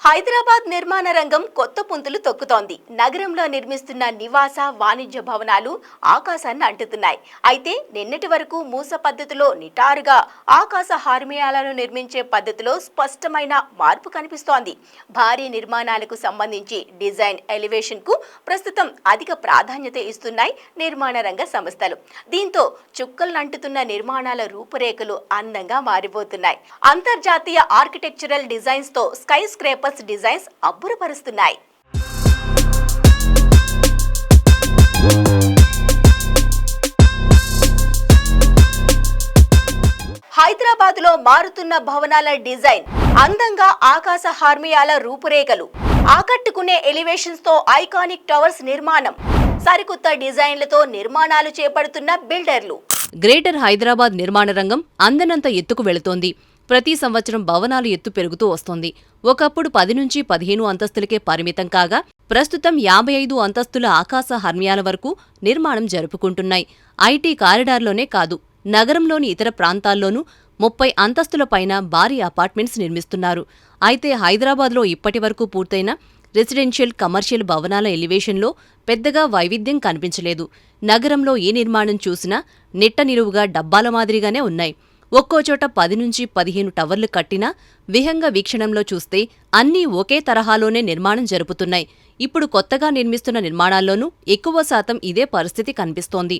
హైదరాబాద్ నిర్మాణ రంగం కొత్త పుంతులు తొక్కుతోంది. నగరంలో నిర్మిస్తున్న నివాస వాణిజ్య భవనాలు ఆకాశాన్ని అంటుతున్నాయి. అయితే నిన్నటి వరకు మూస పద్ధతిలో నిటారుగా ఆకాశ హార్మియాలను నిర్మించే పద్ధతిలో స్పష్టమైన మార్పు కనిపిస్తోంది. భారీ నిర్మాణాలకు సంబంధించి డిజైన్ ఎలివేషన్ కు ప్రస్తుతం అధిక ప్రాధాన్యత ఇస్తున్నాయి నిర్మాణ రంగ సంస్థలు. దీంతో చుక్కలు అంటుతున్న నిర్మాణాల రూపురేఖలు అందంగా మారిపోతున్నాయి. అంతర్జాతీయ ఆర్కిటెక్చరల్ డిజైన్స్ తో స్కై స్క్రేపర్ డిజైన్స్ అబ్బురపరుస్తున్నాయి. హైదరాబాద్ లో మారుతున్న భవనాల డిజైన్, అందంగా ఆకాశ హార్మియాల రూపురేఖలు, ఆకట్టుకునే ఎలివేషన్స్ తో ఐకానిక్ టవర్స్ నిర్మాణం, సరికొత్త డిజైన్లతో నిర్మాణాలు చేపడుతున్న బిల్డర్లు. గ్రేటర్ హైదరాబాద్ నిర్మాణ రంగం అందనంత ఎత్తుకు వెళుతోంది. ప్రతి సంవత్సరం భవనాలు ఎత్తు పెరుగుతూ వస్తోంది. ఒకప్పుడు 10 నుంచి 15 అంతస్తులకే పరిమితం కాగా ప్రస్తుతం 55 అంతస్తుల ఆకాశ హర్మ్యాల వరకు నిర్మాణం జరుపుకుంటున్నాయి. ఐటీ కారిడార్లోనే కాదు, నగరంలోని ఇతర ప్రాంతాల్లోనూ 30 అంతస్తుల పైన భారీ అపార్ట్మెంట్స్ నిర్మిస్తున్నారు. అయితే హైదరాబాద్లో ఇప్పటి వరకు పూర్తయిన రెసిడెన్షియల్, కమర్షియల్ భవనాల ఎలివేషన్లో పెద్దగా వైవిధ్యం కనిపించలేదు. నగరంలో ఏ నిర్మాణం చూసినా నిట్ట నిలువుగా డబ్బాల మాదిరిగానే ఉన్నాయి. ఒక్కోచోట 10 నుంచి 15 టవర్లు కట్టినా విహంగ వీక్షణంలో చూస్తే అన్నీ ఒకే తరహాలోనే నిర్మాణం జరుపుతున్నాయి. ఇప్పుడు కొత్తగా నిర్మిస్తున్న నిర్మాణాల్లోనూ ఎక్కువ శాతం ఇదే పరిస్థితి కనిపిస్తోంది.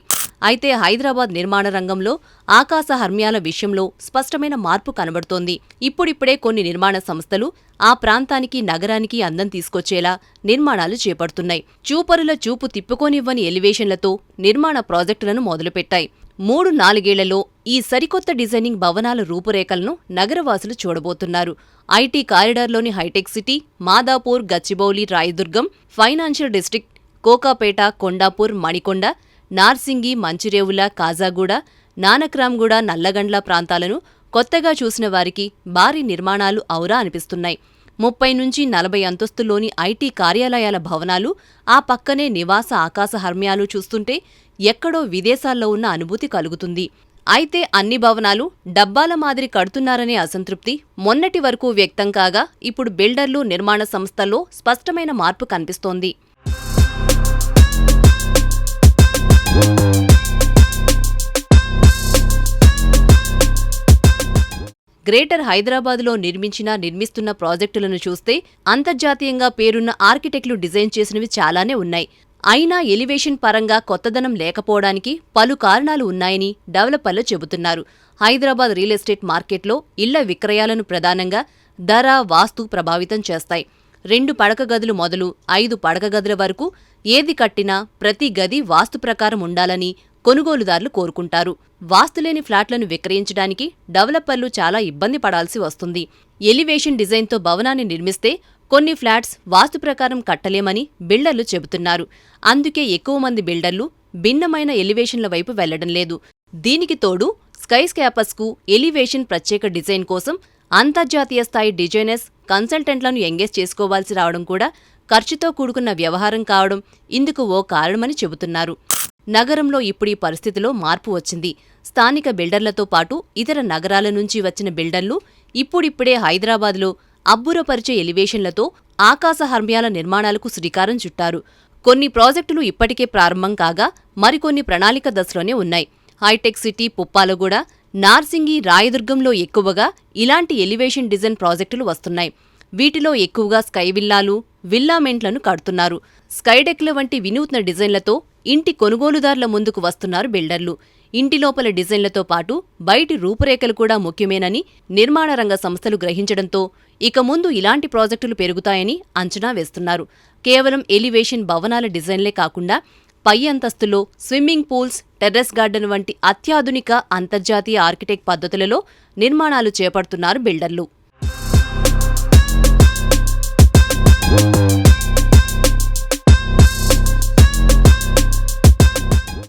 అయితే హైదరాబాద్ నిర్మాణ రంగంలో ఆకాశ హర్మ్యాల విషయంలో స్పష్టమైన మార్పు కనబడుతోంది. ఇప్పుడిప్పుడే కొన్ని నిర్మాణ సంస్థలు ఆ ప్రాంతానికి, నగరానికి అందం తీసుకొచ్చేలా నిర్మాణాలు చేపడుతున్నాయి. చూపరుల చూపు తిప్పుకోనివ్వని ఎలివేషన్లతో నిర్మాణ ప్రాజెక్టులను మొదలుపెట్టాయి. 3-4 ఏళ్లలో ఈ సరికొత్త డిజైనింగ్ భవనాల రూపురేఖలను నగరవాసులు చూడబోతున్నారు. ఐటీ కారిడార్లోని hitech city, Madhapur, Gachibowli, Rayadurgam, financial district, Kokapet, Kondapur, Manikonda, Narsingi, Manchirevula, Kajaguda, Nanakramguda, Nallagandla ప్రాంతాలను కొత్తగా చూసిన వారికి భారీ నిర్మాణాలు ఔరా అనిపిస్తున్నాయి. 30 నుంచి 40 అంతస్తుల్లోని ఐటీ కార్యాలయాల భవనాలు, ఆ పక్కనే నివాస ఆకాశ హర్మ్యాలు చూస్తుంటే ఎక్కడో విదేశాల్లో ఉన్న అనుభూతి కలుగుతుంది. అయితే అన్ని భవనాలు డబ్బాల మాదిరి కడుతున్నారనే అసంతృప్తి మొన్నటి వరకు వ్యక్తం కాగా ఇప్పుడు బిల్డర్లు, నిర్మాణ సంస్థల్లో స్పష్టమైన మార్పు కనిపిస్తోంది. గ్రేటర్ హైదరాబాద్లో నిర్మిస్తున్న ప్రాజెక్టులను చూస్తే అంతర్జాతీయంగా పేరున్న ఆర్కిటెక్టులు డిజైన్ చేసినవి చాలానే ఉన్నాయి. అయినా ఎలివేషన్ పరంగా కొత్తదనం లేకపోవడానికి పలు కారణాలు ఉన్నాయని డెవలపర్లు చెబుతున్నారు. హైదరాబాద్ రియల్ ఎస్టేట్ మార్కెట్లో ఇళ్ల విక్రయాలను ప్రధానంగా ధర, వాస్తు ప్రభావితం చేస్తాయి. 2 పడక గదులు మొదలు 5 పడక గదుల వరకు ఏది కట్టినా ప్రతి గది వాస్తు ప్రకారం ఉండాలని కొనుగోలుదారులు కోరుకుంటారు. వాస్తులేని ఫ్లాట్లను విక్రయించడానికి డెవలపర్లు చాలా ఇబ్బంది పడాల్సి వస్తుంది. ఎలివేషన్ డిజైన్తో భవనాన్ని నిర్మిస్తే కొన్ని ఫ్లాట్స్ వాస్తు ప్రకారం కట్టలేమని బిల్డర్లు చెబుతున్నారు. అందుకే ఎక్కువ మంది బిల్డర్లు భిన్నమైన ఎలివేషన్ల వైపు వెళ్లడం లేదు. దీనికి తోడు స్కై స్కాపర్స్కు ఎలివేషన్ ప్రత్యేక డిజైన్ కోసం అంతర్జాతీయ స్థాయి డిజైనర్స్, కన్సల్టెంట్లను ఎంగేజ్ చేసుకోవాల్సి రావడం కూడా ఖర్చుతో కూడుకున్న వ్యవహారం కావడం ఇందుకు ఓ కారణమని చెబుతున్నారు. నగరంలో ఇప్పుడు ఈ పరిస్థితిలో మార్పు వచ్చింది. స్థానిక బిల్డర్లతో పాటు ఇతర నగరాల నుంచి వచ్చిన బిల్డర్లు ఇప్పుడిప్పుడే హైదరాబాద్లో అబ్బురపరిచే ఎలివేషన్లతో ఆకాశ హర్మ్యాల నిర్మాణాలకు శ్రీకారం చుట్టారు. కొన్ని ప్రాజెక్టులు ఇప్పటికే ప్రారంభం కాగా మరికొన్ని ప్రణాళిక దశలోనే ఉన్నాయి. హైటెక్ సిటీ, పుప్పాలగూడ, నార్సింగి, రాయదుర్గంలో ఎక్కువగా ఇలాంటి ఎలివేషన్ డిజైన్ ప్రాజెక్టులు వస్తున్నాయి. వీటిలో ఎక్కువగా స్కై విల్లాలు, విల్లామెంట్లను కడుతున్నారు. స్కైడెక్ల వంటి వినూత్న డిజైన్లతో ఇంటి కొనుగోలుదారుల ముందుకు వస్తున్నారు బిల్డర్లు. ఇంటి లోపల డిజైన్లతో పాటు బయటి రూపురేఖలు కూడా ముఖ్యమేనని నిర్మాణ రంగ సంస్థలు గ్రహించడంతో ఇక ముందు ఇలాంటి ప్రాజెక్టులు పెరుగుతాయని అంచనా వేస్తున్నారు. కేవలం ఎలివేషన్ భవనాల డిజైన్లే కాకుండా పై అంతస్తులో స్విమ్మింగ్ పూల్స్, టెర్రస్ గార్డెన్ వంటి అత్యాధునిక అంతర్జాతీయ ఆర్కిటెక్ట్ పద్ధతులలో నిర్మాణాలు చేపడుతున్నారు బిల్డర్లు.